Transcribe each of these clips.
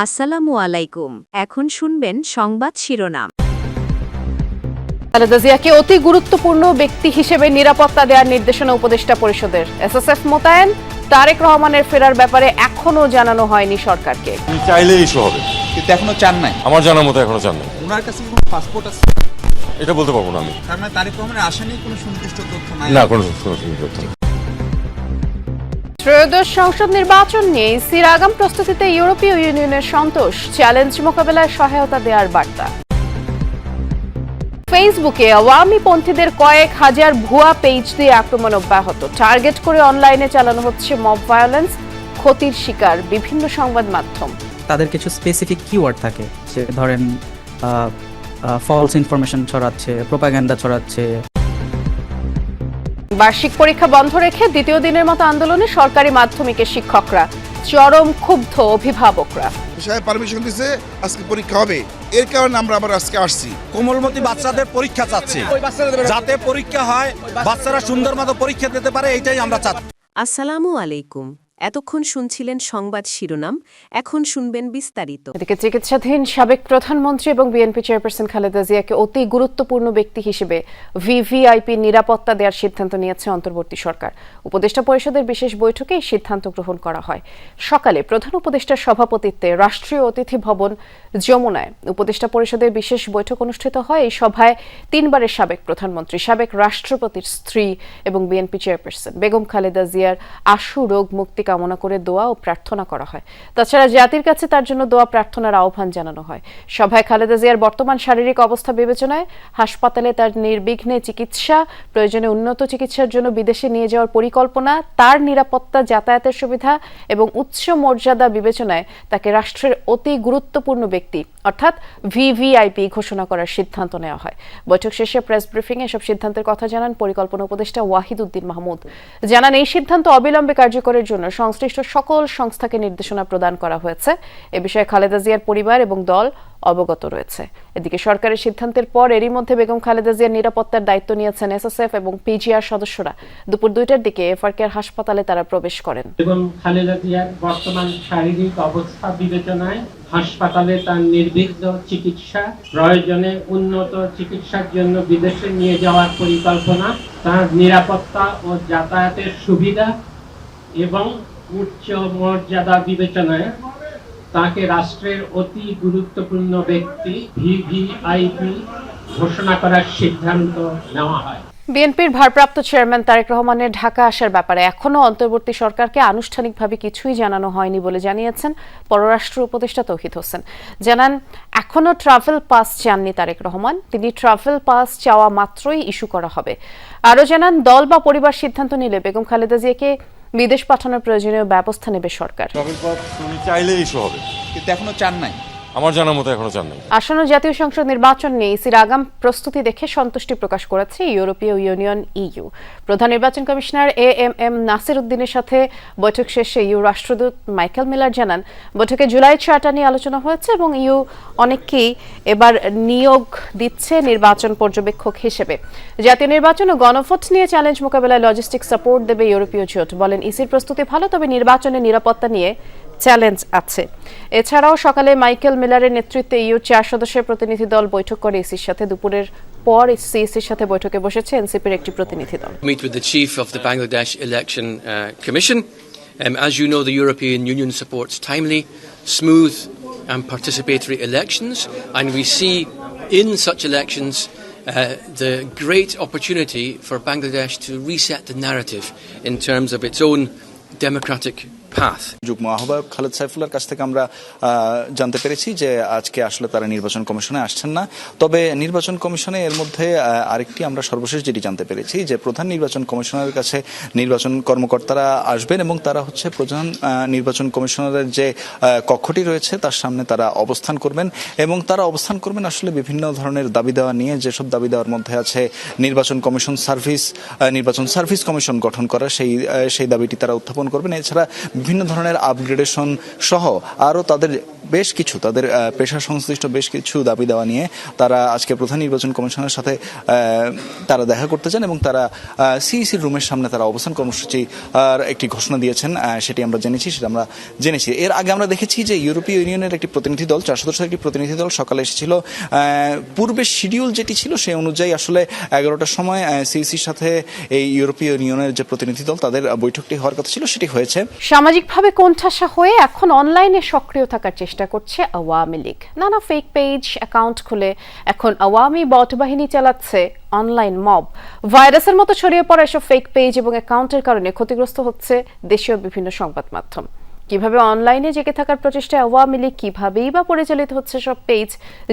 আসসালামু আলাইকুম। এখন শুনবেন সংবাদ শিরোনাম। খালেদা জিয়াকে অতি গুরুত্বপূর্ণ ব্যক্তি হিসেবে নিরাপত্তা দেওয়ার নির্দেশনা উপদেষ্টা পরিষদের। এসএসএফ মোতায়েন, তারেক রহমানের ফেরার ব্যাপারে এখনো জানানো হয়নি সরকারকে। চাইলে ইস্যু হবে, কিন্তু এখনো চান নাই। আমার জানার মতো এখনো চান নাই। ওনার কাছে কোনো পাসপোর্ট আছে? এটা বলতে পারবো না আমি। তার মানে তারেক রহমানের আসেনি কোনো সুনির্দিষ্ট তথ্য নাই? না, কোনো তথ্য নেই। ত্রয়োদশ সংসদ নির্বাচন নিয়ে ইসির আগাম প্রস্তুতিতে ইউরোপীয় ইউনিয়নের সন্তোষ, চ্যালেঞ্জ মোকাবেলায় সহায়তা দেওয়ার বার্তা। ফেসবুকে আওয়ামী পন্থীদের কয়েক হাজার ভুয়া পেজ দিয়ে আক্রমণ অব্যাহত। টার্গেট করে অনলাইনে চালানো হচ্ছে মব ভায়োলেন্স, ক্ষতির শিকার বিভিন্ন সংবাদ মাধ্যম। তাদের কিছু স্পেসিফিক কিওয়ার্ড থাকে, যে ধরেন ফলস ইনফরমেশন ছড়াচ্ছে, প্রোপাগান্ডা ছড়াচ্ছে। বার্ষিক পরীক্ষা বন্ধ রেখে দ্বিতীয় দিনের মতো আন্দোলনে সরকারি মাধ্যমিকের শিক্ষকরা, চরম ক্ষুব্ধ অভিভাবকরা। সাহেব পারমিশন দিয়েছে, আজকে পরীক্ষা হবে, এর কারণে আমরা আবার আজকে আসছি। কোমলমতি বাচ্চাদের পরীক্ষা চাচ্ছি, যাতে পরীক্ষা হয়, বাচ্চারা সুন্দর মতো পরীক্ষা দিতে পারে, এইটাই আমরা চাচ্ছি। আসসালামু আলাইকুম। এতক্ষণ শুনছিলেন সংবাদ শিরোনাম, এখন শুনবেন বিস্তারিত। এদিকে চিকিৎসাধীন সাবেক প্রধানমন্ত্রী এবং বিএনপি চেয়ারপারসন খালেদা জিয়াকে অতি গুরুত্বপূর্ণ ব্যক্তি হিসেবে ভিভিআইপি নিরাপত্তা দেওয়ার সিদ্ধান্ত নিয়েছে অন্তর্বর্তী সরকার। উপদেষ্টা পরিষদের বিশেষ বৈঠকে এই সিদ্ধান্ত গ্রহণ করা হয়। সকালে প্রধান উপদেষ্টার সভাপতিত্বে রাষ্ট্রীয় অতিথি ভবন যমুনায় উপদেষ্টা পরিষদের বিশেষ বৈঠক অনুষ্ঠিত হয়। এই সভায় তিনবারের সাবেক প্রধানমন্ত্রী, সাবেক রাষ্ট্রপতির স্ত্রী এবং বিএনপি চেয়ারপারসন বেগম খালেদা জিয়ার আশু রোগ মুক্তি কামনা করে দোয়া ও প্রার্থনা করা হয়। তাছাড়া জাতির কাছে তার জন্য দোয়া প্রার্থনার আহ্বান জানানো হয়। সভায় খালেদা জিয়ার বর্তমান শারীরিক অবস্থা বিবেচনায় হাসপাতালে তার নির্বিঘ্নে চিকিৎসা, প্রয়োজনে উন্নত চিকিৎসার জন্য বিদেশে নিয়ে যাওয়ার পরিকল্পনা, তার নিরাপত্তা, যাতায়াতের সুবিধা এবং উচ্চ মর্যাদা বিবেচনায় তাকে রাষ্ট্রের অতি গুরুত্বপূর্ণ ব্যক্তি অর্থাৎ ভিভিআইপি ঘোষণা করার সিদ্ধান্ত নেওয়া হয়। বৈঠক শেষে প্রেস ব্রিফিংয়ে এসব সিদ্ধান্তের কথা জানান পরিকল্পনা উপদেষ্টা ওয়াহিদ উদ্দিন মাহমুদ। জানান, এই সিদ্ধান্ত অবিলম্বে কার্যকরের জন্য সংশ্লিষ্ট সকল সংস্থাকে নির্দেশনা প্রদান করা হয়েছে। এ বিষয়ে খালেদা জিয়ার পরিবার এবং দল অবগত রয়েছে। এদিকে সরকারের সিদ্ধান্তের পর এরই মধ্যে বেগম খালেদা জিয়ার নিরাপত্তার দায়িত্ব নিয়েছেন এসএসএফ এবং পিজিআর সদস্যরা। দুপুর 2টার দিকে এফআরকের হাসপাতালে তারা প্রবেশ করেন। বেগম খালেদা জিয়ার বর্তমান শারীরিক অবস্থা বিবেচনায় হাসপাতালে তার নির্বিঘ্ন চিকিৎসা, প্রয়োজনে উন্নত চিকিৎসার জন্য বিদেশে নিয়ে যাওয়ার পরিকল্পনা, তার নিরাপত্তা ও যাতায়াতের সুবিধা এবং উচ্চ মর্যাদা বিবেচনায় তাকে রাষ্ট্রের অতি গুরুত্বপূর্ণ ব্যক্তি ভিভিআইপি ঘোষণা করার সিদ্ধান্ত নেওয়া হয়। বিএনপির ভারপ্রাপ্ত চেয়ারম্যান তারেক রহমানের ঢাকা আসার ব্যাপারে এখনো অন্তর্বর্তী সরকারকে আনুষ্ঠানিকভাবে কিছুই জানানো হয়নি বলে জানিয়েছেন পররাষ্ট্র উপদেষ্টা তৌহিদ হোসেন। জানান, এখনো ট্রাভেল পাস চাননি তারেক রহমান, তিনি ট্রাভেল পাস চাওয়া মাত্রই ইস্যু করা হবে। আরও জানান, দল বা পরিবার সিদ্ধান্ত নিলে বেগম খালেদা জিয়াকে বিদেশ পাঠানোর প্রয়োজনীয় ব্যবস্থা নেবে সরকার। চাইলে ইস্যু হবে, কিন্তু এখনো চান নাই। আমার জানার মতো এখনো চান নাই। আসন্ন জাতীয় সংসদ নির্বাচন নিয়ে ইসির আগাম প্রস্তুতি দেখে সন্তুষ্টি প্রকাশ করেছে ইউরোপীয় ইউনিয়ন ইইউ। প্রধান নির্বাচন কমিশনার এএমএম নাসির উদ্দিনের সাথে বৈঠক শেষে ইইউ রাষ্ট্রদূত মাইকেল মিলার জানান, বৈঠকে জুলাই চার্টার নিয়ে আলোচনা হয়েছে এবং ইইউ অনেককেই এবার নিয়োগ দিচ্ছে নির্বাচন পর্যবেক্ষক হিসেবে। জাতীয় নির্বাচন ও গণভোট নিয়ে চ্যালেঞ্জ মোকাবেলায় লজিস্টিক সাপোর্ট দেবে ইউরোপীয় জোট। বলেন, ইসির প্রস্তুতি ভালো, তবে নির্বাচনের নিরাপত্তা নিয়ে চ্যালেঞ্জ আছে। এছাড়াও সকালে মাইকেল মিলারের নেতৃত্বে ইইউ 4 সদস্যের প্রতিনিধি দল বৈঠক করে ইসির সাথে। দুপুরের পর সিইসির সাথে বৈঠকে বসেছে এনসিপির একটি প্রতিনিধি দল। Meet with the chief of the Bangladesh Election Commission. As you know, the European Union supports timely, smooth and participatory elections, and we see in such elections the great opportunity for Bangladesh to reset the narrative in terms of its own democratic path. যুগ্ম আহ্বায়ক খালেদ সাইফুল্লাহর কাছ থেকে আমরা জানতে পেরেছি যে আজকে আসলে তারা নির্বাচন কমিশনে আসছেন না। তবে নির্বাচন কমিশনে এর মধ্যে আরেকটি আমরা সর্বশেষ যেটি জানতে পেরেছি যে প্রধান নির্বাচন কমিশনারের কাছে নির্বাচন কর্মকর্তারা আসবেন এবং তারা হচ্ছে প্রধান নির্বাচন কমিশনারের যে কক্ষটি রয়েছে তার সামনে তারা অবস্থান করবেন এবং তারা অবস্থান করবেন আসলে বিভিন্ন ধরনের দাবি দেওয়া নিয়ে। যেসব দাবি দেওয়ার মধ্যে আছে নির্বাচন সার্ভিস কমিশন গঠন করা, সেই দাবিটি তারা উত্থাপন করবেন। এছাড়া বিভিন্ন বিভিন্ন ধরনের আপগ্রেডেশন সহ আরও তাদের বেশ কিছু তাদের পেশা সংশ্লিষ্ট বেশ কিছু দাবি দেওয়া নিয়ে তারা আজকে প্রধান নির্বাচন কমিশনের সাথে তারা দেখা করতে চান এবং তারা সিইসির রুমের সামনে তারা অবস্থান কর্মসূচি একটি ঘোষণা দিয়েছেন, সেটা আমরা জেনেছি। এর আগে আমরা দেখেছি যে ইউরোপীয় ইউনিয়নের একটি প্রতিনিধি দল 4 সদস্যের একটি প্রতিনিধি দল সকালে এসেছিল। পূর্বের শিডিউল যেটি ছিল সেই অনুযায়ী আসলে 11টার সময় সিইসির সাথে এই ইউরোপীয় ইউনিয়নের যে প্রতিনিধি দল তাদের বৈঠকটি হওয়ার কথা ছিল, সেটি হয়েছে। সামাজিকভাবে কোণঠাসা হয়ে এখন অনলাইনে সক্রিয় থাকার চেষ্টা করছে আওয়ামী লীগ। নানা ফেক পেজ অ্যাকাউন্ট খুলে এখন আওয়ামী বট বাহিনী চালাচ্ছে অনলাইন মব। ভাইরাসের মতো ছড়িয়ে পড়া এসব ফেক পেজ এবং অ্যাকাউন্টের কারণে ক্ষতিগ্রস্ত হচ্ছে দেশীয় বিভিন্ন সংবাদ মাধ্যম। কিভাবে অনলাইনে জেগে থাকার প্রচেষ্টায় আওয়ামী লীগ কিভাবেই বা পরিচালিত হচ্ছে সব পেজ,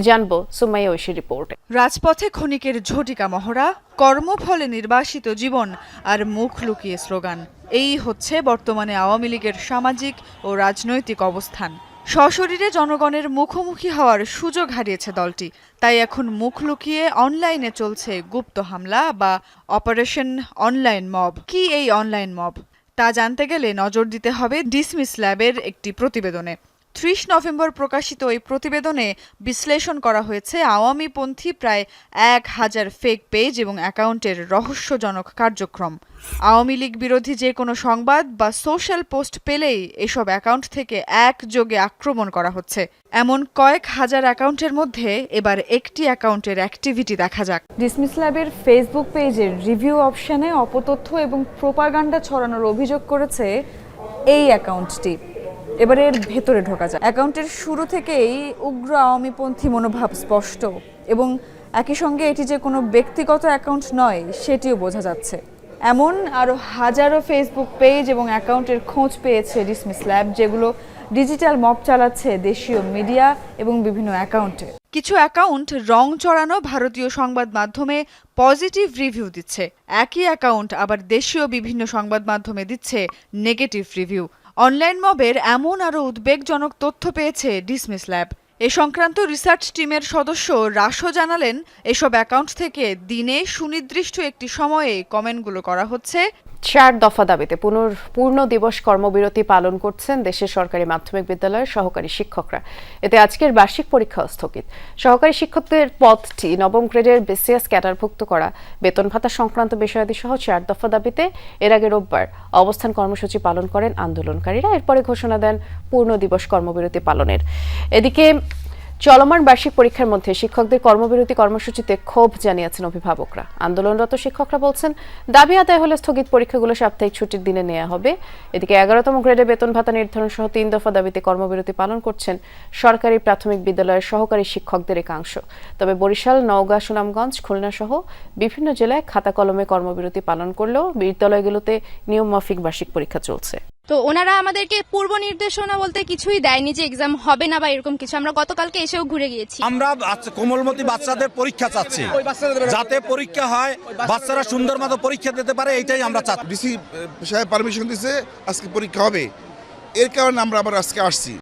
জানবো সুমাইয়া ঐশীর রিপোর্টে। রাজপথে ক্ষণিকের ঝটিকা মহড়া, কর্মফলে নির্বাসিত জীবন আর মুখ লুকিয়ে স্লোগান, এই হচ্ছে বর্তমানে আওয়ামী লীগের সামাজিক ও রাজনৈতিক অবস্থান। সশরীরে জনগণের মুখোমুখি হওয়ার সুযোগ হারিয়েছে দলটি, তাই এখন মুখ লুকিয়ে অনলাইনে চলছে গুপ্ত হামলা বা অপারেশন অনলাইন মব। কি এই অনলাইন মব তা জানতে গেলে নজর দিতে হবে ডিসমিস ল্যাবের একটি প্রতিবেদনে। 30 নভেম্বর প্রকাশিত এই প্রতিবেদনে বিশ্লেষণ করা হয়েছে আওয়ামীপন্থী প্রায় 1000 ফেক পেজ এবং অ্যাকাউন্টের রহস্যজনক কার্যক্রম। আওয়ামী লীগ বিরোধী যে কোনো সংবাদ বা সোশ্যাল পোস্ট পেলেই এসব অ্যাকাউন্ট থেকে একযোগে আক্রমণ করা হচ্ছে। এমন কয়েক হাজার অ্যাকাউন্টের মধ্যে এবার একটি অ্যাকাউন্টের অ্যাক্টিভিটি দেখা যাক। ডিসমিস ল্যাবের ফেসবুক পেজের রিভিউ অপশনে অপতথ্য এবং প্রোপাগান্ডা ছড়ানোর অভিযোগ করেছে এই অ্যাকাউন্টটি। এবারে এর ভেতরে ঢোকা যায়। অ্যাকাউন্টের শুরু থেকেই উগ্র আওয়ামীপন্থী মনোভাব স্পষ্ট এবং একই সঙ্গে এটি যে কোনো ব্যক্তিগত অ্যাকাউন্ট নয় সেটিও বোঝা যাচ্ছে। এমন আরও হাজারো ফেসবুক পেজ এবং অ্যাকাউন্টের খোঁজ পেয়েছে ডিসমিস ল্যাব, যেগুলো ডিজিটাল মব চালাচ্ছে দেশীয় মিডিয়া এবং বিভিন্ন অ্যাকাউন্টে। কিছু অ্যাকাউন্ট রং চড়ানো ভারতীয় সংবাদ মাধ্যমে পজিটিভ রিভিউ দিচ্ছে, একই অ্যাকাউন্ট আবার দেশীয় বিভিন্ন সংবাদ মাধ্যমে দিচ্ছে নেগেটিভ রিভিউ। অনলাইন মবের এমন আরও উদ্বেগজনক তথ্য পেয়েছে ডিসমিস ল্যাব। এ সংক্রান্ত রিসার্চ টিমের সদস্য রাশো জানালেন, এসব অ্যাকাউন্ট থেকে দিনে সুনির্দিষ্ট একটি সময়ে কমেন্টগুলো করা হচ্ছে। 4 দফা দাবিতে পূর্ণ দিবস কর্মবিরতি পালন করছেন দেশের সরকারি মাধ্যমিক বিদ্যালয়ের সহকারী শিক্ষকরা। এতে আজকের বার্ষিক পরীক্ষা স্থগিত। সহকারী শিক্ষকদের পদটি নবম গ্রেডের বিসিএস ক্যাডারভুক্ত করা, বেতন ভাতা সংক্রান্ত বিষয়াদি সহ 4 দফা দাবিতে এর আগে রোববার অবস্থান কর্মসূচি পালন করেন আন্দোলনকারীরা। এরপরে ঘোষণা দেন পূর্ণ দিবস কর্মবিরতি পালনের। এদিকে চলমান বার্ষিক পরীক্ষার মধ্যে শিক্ষকদের কর্মবিরতি কর্মসূচিতে ক্ষোভ জানিয়েছেন অভিভাবকরা। আন্দোলনরত শিক্ষকরা বলছেন, দাবি আদায় হলে স্থগিত পরীক্ষাগুলো সাপ্তাহিক ছুটির দিনে নেওয়া হবে। এদিকে 11তম গ্রেডে বেতন ভাতা নির্ধারণ সহ 3 দফা দাবিতে কর্মবিরতি পালন করছেন সরকারি প্রাথমিক বিদ্যালয়ের সহকারী শিক্ষকদের একাংশ। তবে বরিশাল, নওগাঁ, সুনামগঞ্জ, খুলনা সহ বিভিন্ন জেলায় খাতা কলমে কর্মবিরতি পালন করলেও বিদ্যালয়গুলোতে নিয়মমাফিক বার্ষিক পরীক্ষা চলছে। তো ওনারা আমাদেরকে পূর্ব নির্দেশনা বলতে কিছুই দেয়নি যে এক্সাম হবে না বা এরকম কিছু। আমরা গতকালকে এসেও ঘুরে গিয়েছি। আমরা কোমলমতি বাচ্চাদের পরীক্ষা চাচ্ছি, যাতে পরীক্ষা হয়, বাচ্চারা সুন্দর মতো পরীক্ষা দিতে পারে, এইটাই আমরা চাচ্ছি। ডিসি সাহেব পারমিশন দিয়েছে, আজকে পরীক্ষা হবে, এর কারণে আমরা আবার আজকে আসছি।